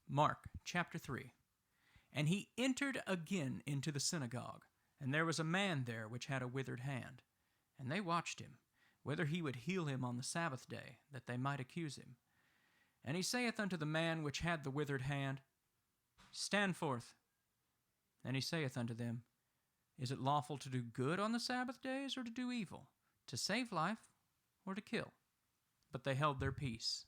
Mark chapter 3. And he entered again into the synagogue, and there was a man there which had a withered hand. And they watched him, whether he would heal him on the Sabbath day, that they might accuse him. And he saith unto the man which had the withered hand, Stand forth. And he saith unto them, Is it lawful to do good on the Sabbath days, or to do evil, to save life, or to kill? But they held their peace.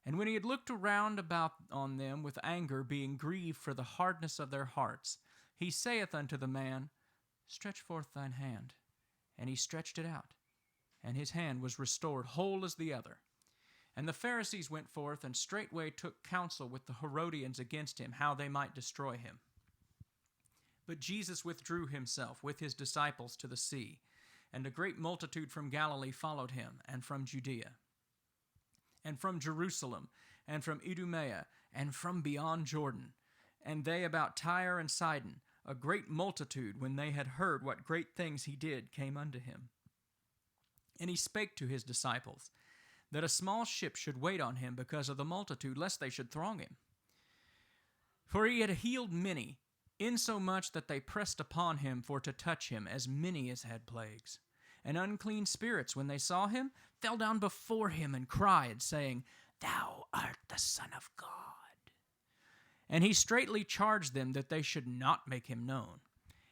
And when he had looked around about on them with anger, being grieved for the hardness of their hearts, he saith unto the man, Stretch forth thine hand. And he stretched it out, and his hand was restored whole as the other. And the Pharisees went forth, and straightway took counsel with the Herodians against him, how they might destroy him. But Jesus withdrew himself with his disciples to the sea, and a great multitude from Galilee followed him, and from Judea, and from Jerusalem, and from Idumea, and from beyond Jordan, and they about Tyre and Sidon, a great multitude, when they had heard what great things he did, came unto him. And he spake to his disciples, that a small ship should wait on him because of the multitude, lest they should throng him. For he had healed many, insomuch that they pressed upon him for to touch him, as many as had plagues. And unclean spirits, when they saw him, fell down before him and cried, saying, Thou art the Son of God. And he straitly charged them that they should not make him known.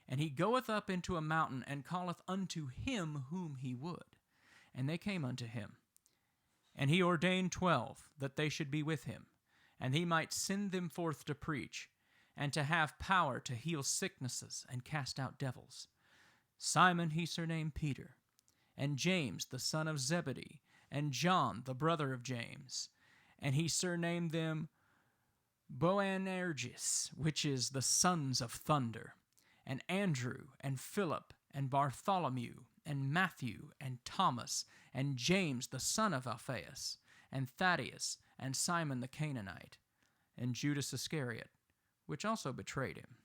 And he goeth up into a mountain, and calleth unto him whom he would. And they came unto him. And he ordained 12, that they should be with him, and he might send them forth to preach, and to have power to heal sicknesses and cast out devils. Simon he surnamed Peter, and James the son of Zebedee, and John the brother of James. And he surnamed them Boanerges, which is the sons of thunder, and Andrew, and Philip, and Bartholomew, and Matthew, and Thomas, and James the son of Alphaeus, and Thaddeus, and Simon the Canaanite, and Judas Iscariot, which also betrayed him.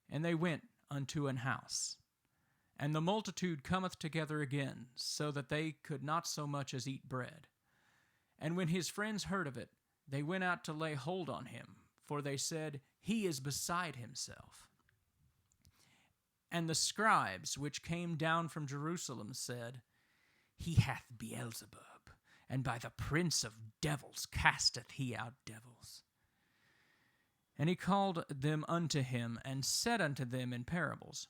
And they went unto an house. And the multitude cometh together again, so that they could not so much as eat bread. And when his friends heard of it, they went out to lay hold on him, for they said, He is beside himself. And the scribes which came down from Jerusalem said, He hath Beelzebub, and by the prince of devils casteth he out devils. And he called them unto him, and said unto them in parables,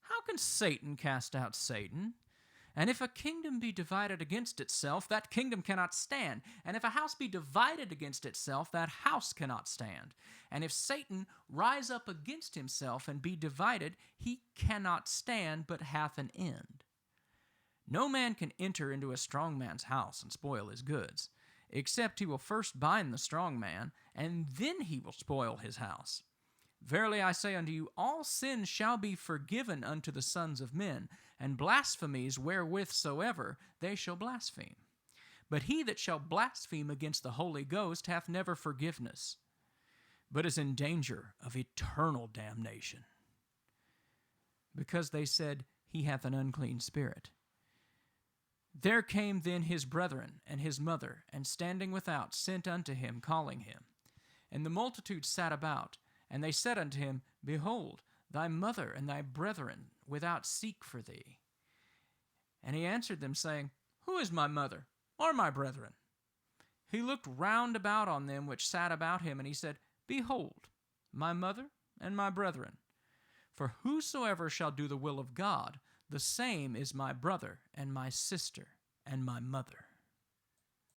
How can Satan cast out Satan? And if a kingdom be divided against itself, that kingdom cannot stand. And if a house be divided against itself, that house cannot stand. And if Satan rise up against himself and be divided, he cannot stand, but hath an end. No man can enter into a strong man's house and spoil his goods, except he will first bind the strong man, and then he will spoil his house. Verily I say unto you, all sins shall be forgiven unto the sons of men, and blasphemies wherewith soever they shall blaspheme. But he that shall blaspheme against the Holy Ghost hath never forgiveness, but is in danger of eternal damnation. Because they said, He hath an unclean spirit. There came then his brethren and his mother, and standing without sent unto him, calling him. And the multitude sat about, and they said unto him, Behold, thy mother and thy brethren without seek for thee. And he answered them, saying, Who is my mother, or my brethren? He looked round about on them which sat about him, and he said, Behold, my mother and my brethren. For whosoever shall do the will of God, the same is my brother and my sister and my mother.